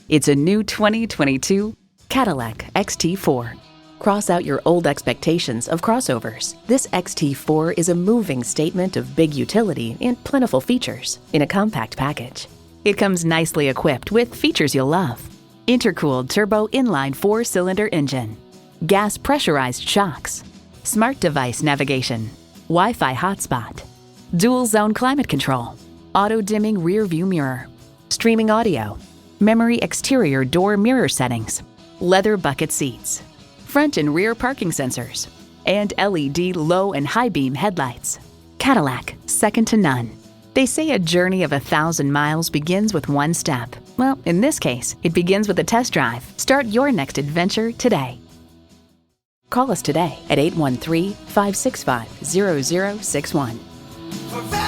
It's a new 2022 Cadillac XT4. Cross out your old expectations of crossovers. This XT4 is a moving statement of big utility and plentiful features in a compact package. It comes nicely equipped with features you'll love. Intercooled turbo inline 4-cylinder engine, gas pressurized shocks, smart device navigation, Wi-Fi hotspot, dual zone climate control, auto dimming rear view mirror, streaming audio, memory exterior door mirror settings, leather bucket seats, front and rear parking sensors, and LED low and high beam headlights. Cadillac, second to none. They say a journey of 1,000 miles begins with one step. Well, in this case, it begins with a test drive. Start your next adventure today. Call us today at 813-565-0061.